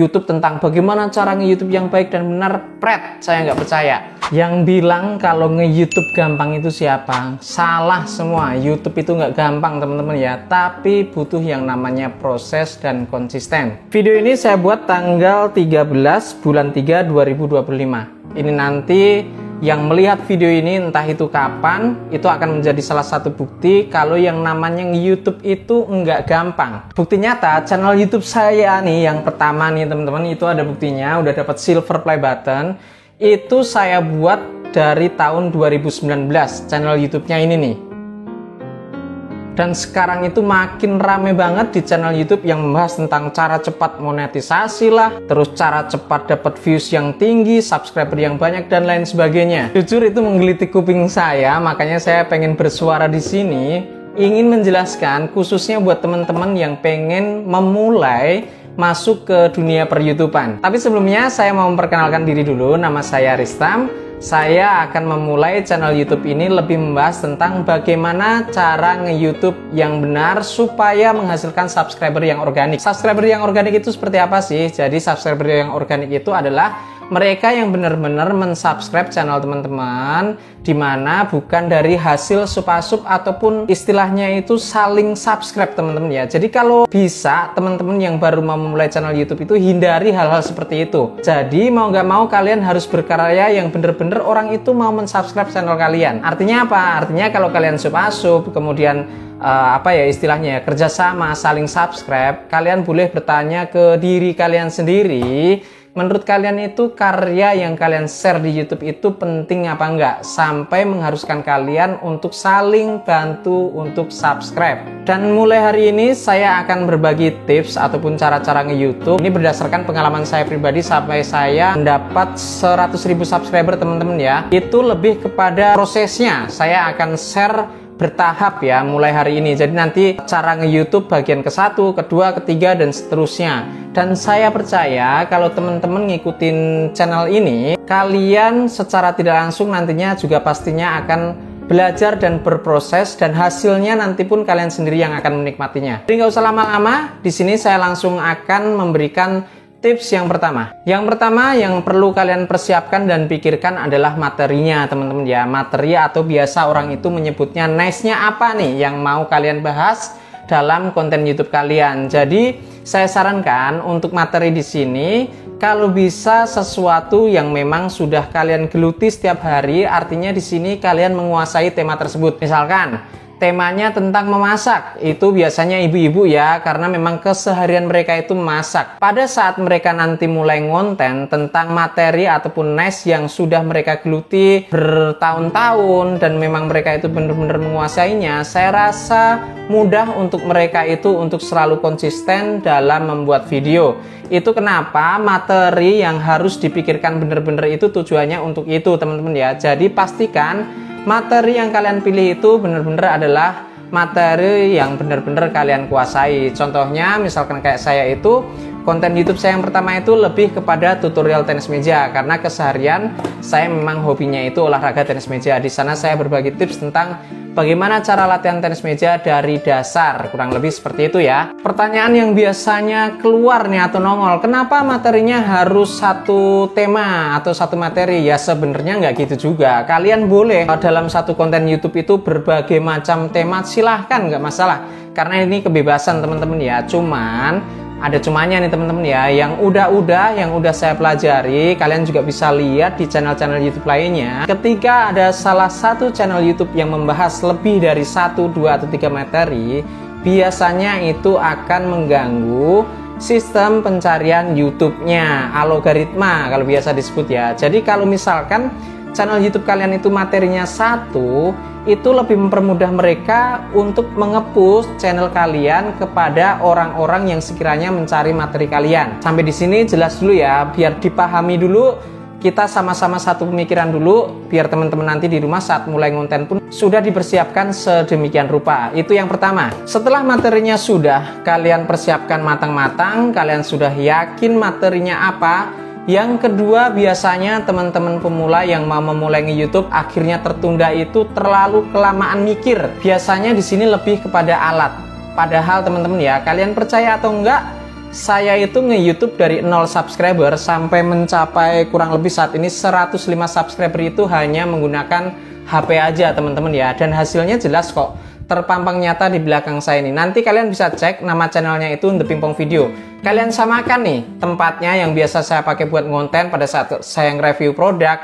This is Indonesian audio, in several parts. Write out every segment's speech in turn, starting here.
YouTube tentang bagaimana cara nge-YouTube yang baik dan benar, saya nggak percaya. Yang bilang kalau nge-YouTube gampang itu siapa? Salah semua. YouTube itu nggak gampang teman-teman ya, tapi butuh yang namanya proses dan konsisten. Video ini saya buat tanggal 13 bulan 3 2025. Ini nanti yang melihat video ini entah itu kapan, itu akan menjadi salah satu bukti kalau yang namanya YouTube itu nggak gampang. Bukti nyata, channel YouTube saya nih yang pertama nih teman-teman, itu ada buktinya, udah dapat silver play button. Itu saya buat dari tahun 2019, channel YouTube-nya ini nih. Dan sekarang itu makin rame banget di channel YouTube yang membahas tentang cara cepat monetisasi lah, terus cara cepat dapat views yang tinggi, subscriber yang banyak dan lain sebagainya. Jujur itu menggelitik kuping saya, makanya saya pengen bersuara di sini, ingin menjelaskan khususnya buat teman-teman yang pengen memulai masuk ke dunia per-YouTubean. Tapi sebelumnya saya mau memperkenalkan diri dulu, nama saya Ristam. Saya akan memulai channel YouTube ini lebih membahas tentang bagaimana cara nge-YouTube yang benar supaya menghasilkan subscriber yang organik. Subscriber yang organik itu seperti apa sih? Jadi subscriber yang organik itu adalah mereka yang benar-benar mensubscribe channel teman-teman, dimana bukan dari hasil sup-asup ataupun istilahnya itu saling subscribe teman-teman ya. Jadi kalau bisa teman-teman yang baru mau memulai channel YouTube itu hindari hal-hal seperti itu. Jadi mau nggak mau kalian harus berkarya yang benar-benar orang itu mau mensubscribe channel kalian. Artinya apa? Artinya kalau kalian sup-asup kemudian istilahnya ya, kerjasama saling subscribe, kalian boleh bertanya ke diri kalian sendiri, menurut kalian itu karya yang kalian share di YouTube itu penting apa enggak, sampai mengharuskan kalian untuk saling bantu untuk subscribe. Dan mulai hari ini saya akan berbagi tips ataupun cara-cara nge-YouTube. Ini berdasarkan pengalaman saya pribadi sampai saya mendapat 100.000 subscriber teman-teman ya. Itu lebih kepada prosesnya. Saya akan share bertahap ya mulai hari ini. Jadi nanti cara nge-YouTube bagian ke-1, kedua, ketiga dan seterusnya. Dan saya percaya kalau teman-teman ngikutin channel ini, kalian secara tidak langsung nantinya juga pastinya akan belajar dan berproses, dan hasilnya nanti pun kalian sendiri yang akan menikmatinya. Jadi nggak usah lama-lama, di sini saya langsung akan memberikan tips yang pertama. Yang pertama yang perlu kalian persiapkan dan pikirkan adalah materinya teman-teman ya. Materi atau biasa orang itu menyebutnya niche-nya apa nih yang mau kalian bahas dalam konten YouTube kalian. Jadi saya sarankan untuk materi di sini kalau bisa sesuatu yang memang sudah kalian geluti setiap hari, artinya di sini kalian menguasai tema tersebut. Misalkan temanya tentang memasak, itu biasanya ibu-ibu ya, karena memang keseharian mereka itu memasak. Pada saat mereka nanti mulai ngonten tentang materi ataupun niche yang sudah mereka geluti bertahun-tahun dan memang mereka itu benar-benar menguasainya, saya rasa mudah untuk mereka itu untuk selalu konsisten dalam membuat video. Itu kenapa materi yang harus dipikirkan benar-benar itu tujuannya untuk itu teman-teman ya. Jadi pastikan materi yang kalian pilih itu benar-benar adalah materi yang benar-benar kalian kuasai. Contohnya misalkan kayak saya itu, konten YouTube saya yang pertama itu lebih kepada tutorial tenis meja, karena keseharian saya memang hobinya itu olahraga tenis meja. Di sana saya berbagi tips tentang bagaimana cara latihan tenis meja dari dasar, kurang lebih seperti itu ya. Pertanyaan yang biasanya keluar nih atau nongol, kenapa materinya harus satu tema atau satu materi? Ya sebenarnya nggak gitu juga. Kalian boleh dalam satu konten YouTube itu berbagai macam tema, silahkan, nggak masalah. Karena ini kebebasan teman-teman ya. Cuman ada cumanya nih teman-teman ya, yang udah saya pelajari, kalian juga bisa lihat di channel-channel YouTube lainnya. Ketika ada salah satu channel YouTube yang membahas lebih dari 1, 2, atau 3 materi, biasanya itu akan mengganggu sistem pencarian YouTube-nya, algoritma kalau biasa disebut ya. Jadi kalau misalkan channel YouTube kalian itu materinya satu, itu lebih mempermudah mereka untuk mengepush channel kalian kepada orang-orang yang sekiranya mencari materi kalian. Sampai di sini jelas dulu ya, biar dipahami dulu, kita sama-sama satu pemikiran dulu, biar teman-teman nanti di rumah saat mulai ngonten pun sudah dipersiapkan sedemikian rupa. Itu yang pertama. Setelah materinya sudah kalian persiapkan matang-matang, kalian sudah yakin materinya apa. Yang kedua, biasanya teman-teman pemula yang mau memulai nge-YouTube akhirnya tertunda itu terlalu kelamaan mikir. Biasanya di sini lebih kepada alat. Padahal teman-teman ya, kalian percaya atau enggak, Saya itu nge-YouTube dari 0 subscriber sampai mencapai kurang lebih saat ini 105 subscriber itu hanya menggunakan HP aja teman-teman ya. Dan hasilnya jelas kok, terpampang nyata di belakang saya ini. Nanti kalian bisa cek nama channelnya itu The Pimpong Video. Kalian samakan nih tempatnya yang biasa saya pakai buat ngonten pada saat saya nge-review produk,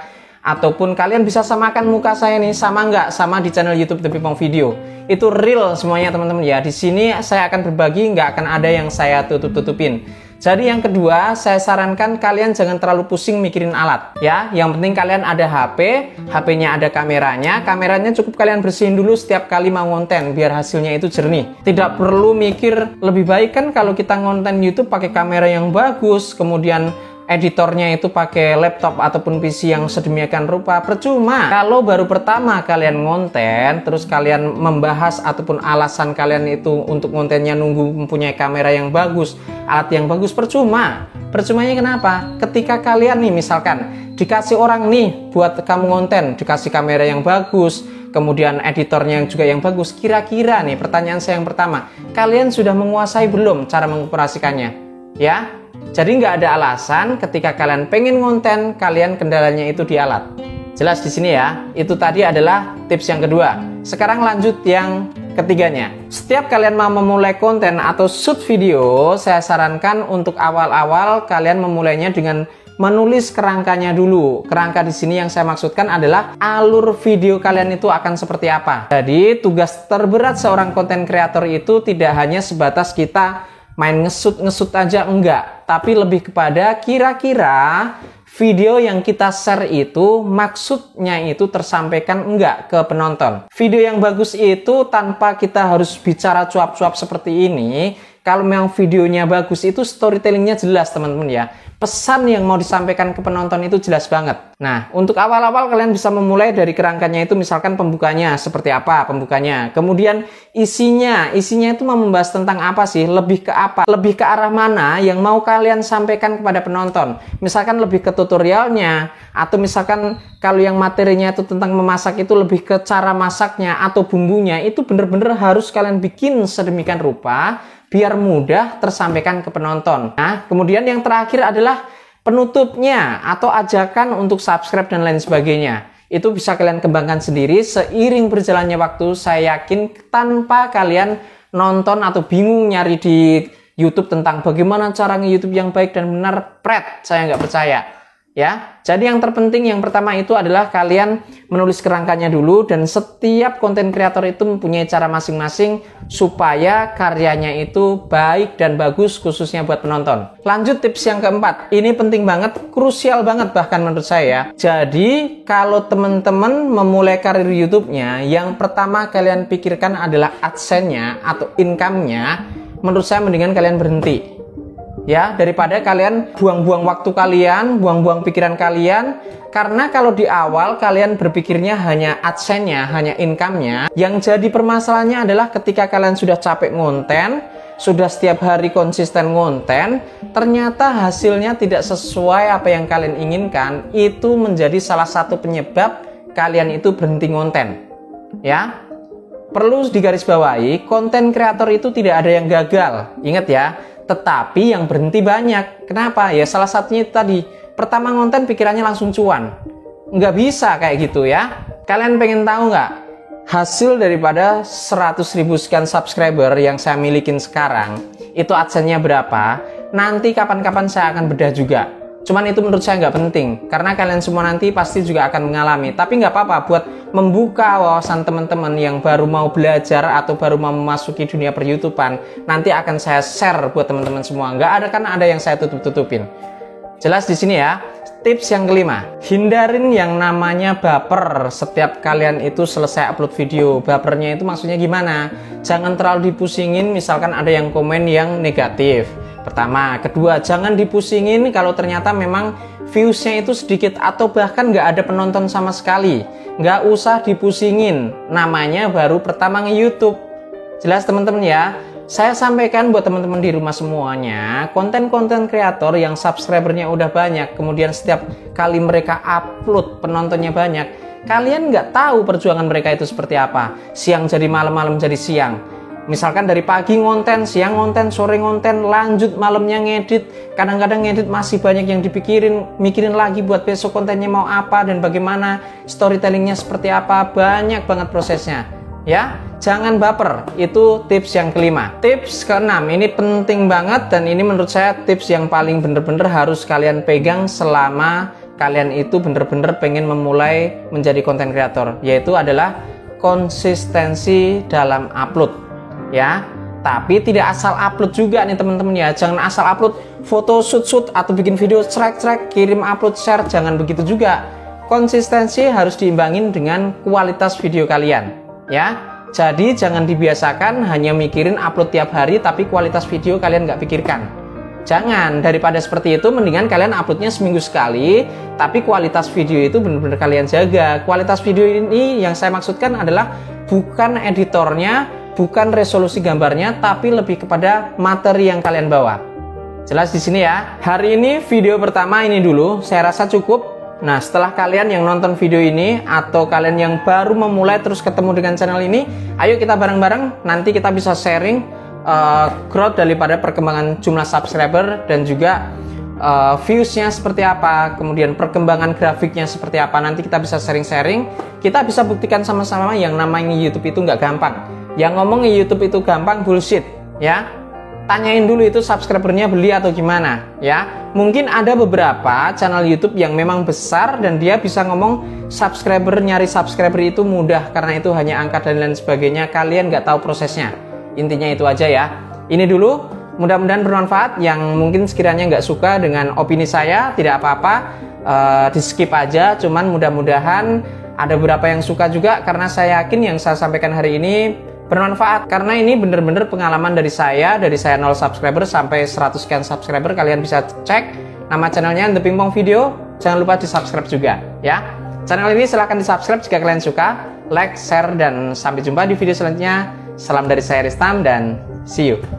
ataupun kalian bisa samakan muka saya nih sama nggak sama di channel YouTube The Pimpong Video. Itu real semuanya teman-teman ya. Di sini saya akan berbagi, nggak akan ada yang saya tutup-tutupin. Jadi yang kedua, saya sarankan kalian jangan terlalu pusing mikirin alat ya. Yang penting kalian ada HP, HP-nya ada kameranya. Kameranya cukup kalian bersihin dulu setiap kali mau ngonten biar hasilnya itu jernih. Tidak perlu mikir, lebih baik kan kalau kita ngonten YouTube pakai kamera yang bagus, kemudian editornya itu pakai laptop ataupun PC yang sedemikian rupa. Percuma kalau baru pertama kalian ngonten, terus kalian membahas ataupun alasan kalian itu untuk ngontennya nunggu mempunyai kamera yang bagus, alat yang bagus. Percumanya kenapa? Ketika kalian nih misalkan dikasih orang nih buat kamu ngonten, dikasih kamera yang bagus, kemudian editornya juga yang bagus, kira-kira nih pertanyaan saya yang pertama, kalian sudah menguasai belum cara mengoperasikannya? Ya, jadi nggak ada alasan ketika kalian pengen ngonten, kalian kendalanya itu di alat. Jelas di sini ya. Itu tadi adalah tips yang kedua. Sekarang lanjut yang ketiganya. Setiap kalian mau memulai konten atau shoot video, saya sarankan untuk awal-awal kalian memulainya dengan menulis kerangkanya dulu. Kerangka di sini yang saya maksudkan adalah alur video kalian itu akan seperti apa. Jadi tugas terberat seorang konten kreator itu tidak hanya sebatas kita main ngesut aja, enggak, tapi lebih kepada kira-kira video yang kita share itu maksudnya itu tersampaikan enggak ke penonton. Video yang bagus itu tanpa kita harus bicara cuap-cuap seperti ini. Kalau memang videonya bagus itu storytellingnya jelas teman-teman ya. Pesan yang mau disampaikan ke penonton itu jelas banget. Nah, untuk awal-awal kalian bisa memulai dari kerangkanya itu, misalkan pembukanya seperti apa pembukanya. Kemudian isinya itu mau membahas tentang apa sih? Lebih ke apa? Lebih ke arah mana yang mau kalian sampaikan kepada penonton? Misalkan lebih ke tutorialnya, atau misalkan kalau yang materinya itu tentang memasak itu lebih ke cara masaknya atau bumbunya, itu bener-bener harus kalian bikin sedemikian rupa biar mudah tersampaikan ke penonton. Nah, kemudian yang terakhir adalah penutupnya atau ajakan untuk subscribe dan lain sebagainya. Itu bisa kalian kembangkan sendiri seiring berjalannya waktu. Saya yakin tanpa kalian nonton atau bingung nyari di YouTube tentang bagaimana cara nge-YouTube yang baik dan benar, saya nggak percaya. Ya, jadi yang terpenting yang pertama itu adalah kalian menulis kerangkanya dulu, dan setiap konten kreator itu mempunyai cara masing-masing supaya karyanya itu baik dan bagus khususnya buat penonton. Lanjut tips yang keempat, ini penting banget, krusial banget bahkan menurut saya. Jadi kalau teman-teman memulai karir YouTube-nya, yang pertama kalian pikirkan adalah AdSense-nya atau income-nya. Menurut saya mendingan kalian berhenti. Ya, daripada kalian buang-buang waktu kalian, buang-buang pikiran kalian. Karena kalau di awal kalian berpikirnya hanya AdSense-nya, hanya income-nya, yang jadi permasalahannya adalah ketika kalian sudah capek ngonten, sudah setiap hari konsisten ngonten, ternyata hasilnya tidak sesuai apa yang kalian inginkan, itu menjadi salah satu penyebab kalian itu berhenti ngonten. Ya, perlu digarisbawahi, konten kreator itu tidak ada yang gagal. Ingat ya, tetapi yang berhenti banyak. Kenapa? Ya salah satunya itu tadi. Pertama ngonten pikirannya langsung cuan. Nggak bisa kayak gitu ya. Kalian pengen tahu nggak? Hasil daripada 100.000 sekian subscriber yang saya milikin sekarang, itu AdSense-nya berapa? Nanti kapan-kapan saya akan bedah juga. Cuman itu menurut saya nggak penting, karena kalian semua nanti pasti juga akan mengalami. Tapi nggak apa-apa buat membuka wawasan teman-teman yang baru mau belajar atau baru mau memasuki dunia per-YouTubean. Nanti akan saya share buat teman-teman semua. Nggak ada kan ada yang saya tutup-tutupin. Jelas di sini ya. Tips yang kelima, hindarin yang namanya baper setiap kalian itu selesai upload video. Bapernya itu maksudnya gimana? Jangan terlalu dipusingin misalkan ada yang komen yang negatif. Pertama, kedua, jangan dipusingin kalau ternyata memang viewsnya itu sedikit atau bahkan nggak ada penonton sama sekali. Nggak usah dipusingin, namanya baru pertama nge-YouTube. Jelas teman-teman ya? Saya sampaikan buat teman-teman di rumah semuanya, konten-konten kreator yang subscribernya udah banyak, kemudian setiap kali mereka upload penontonnya banyak, kalian nggak tahu perjuangan mereka itu seperti apa. Siang jadi malam, malam jadi siang. Misalkan dari pagi ngonten, siang ngonten, sore ngonten, lanjut malamnya ngedit. Kadang-kadang ngedit masih banyak yang dipikirin, mikirin lagi buat besok kontennya mau apa dan bagaimana, storytellingnya seperti apa, banyak banget prosesnya. Ya, jangan baper. Itu tips yang kelima. Tips keenam, ini penting banget dan ini menurut saya tips yang paling bener-bener harus kalian pegang selama kalian itu bener-bener pengen memulai menjadi content creator, yaitu adalah konsistensi dalam upload. Ya, tapi tidak asal upload juga nih teman-teman ya. Jangan asal upload foto shoot atau bikin video trek kirim upload share, jangan begitu juga. Konsistensi harus diimbangin dengan kualitas video kalian ya. Jadi jangan dibiasakan hanya mikirin upload tiap hari tapi kualitas video kalian nggak pikirkan. Jangan, daripada seperti itu mendingan kalian uploadnya seminggu sekali tapi kualitas video itu benar-benar kalian jaga. Kualitas video ini yang saya maksudkan adalah bukan editornya, bukan resolusi gambarnya, tapi lebih kepada materi yang kalian bawa. Jelas di sini ya. Hari ini video pertama ini dulu, saya rasa cukup. Nah, setelah kalian yang nonton video ini atau kalian yang baru memulai terus ketemu dengan channel ini, ayo kita bareng-bareng nanti kita bisa sharing growth daripada perkembangan jumlah subscriber dan juga viewsnya seperti apa, kemudian perkembangan grafiknya seperti apa. Nanti kita bisa sharing-sharing, kita bisa buktikan sama-sama yang namanya YouTube itu nggak gampang. Yang ngomong YouTube itu gampang bullshit ya. Tanyain dulu itu subscribernya beli atau gimana ya. Mungkin ada beberapa channel YouTube yang memang besar dan dia bisa ngomong nyari subscriber itu mudah karena itu hanya angka dan lain sebagainya. Kalian nggak tahu prosesnya. Intinya itu aja ya. Ini dulu, mudah-mudahan bermanfaat. Yang mungkin sekiranya nggak suka dengan opini saya, tidak apa-apa, di skip aja. Cuman mudah-mudahan ada beberapa yang suka juga karena saya yakin yang saya sampaikan hari ini bermanfaat. Karena ini bener-bener pengalaman dari saya 0 subscriber sampai 100 sekian subscriber. Kalian bisa cek nama channelnya The Pingpong Video. Jangan lupa di subscribe juga ya. Channel ini silahkan di subscribe jika kalian suka. Like, share, dan sampai jumpa di video selanjutnya. Salam dari saya Ristam dan see you.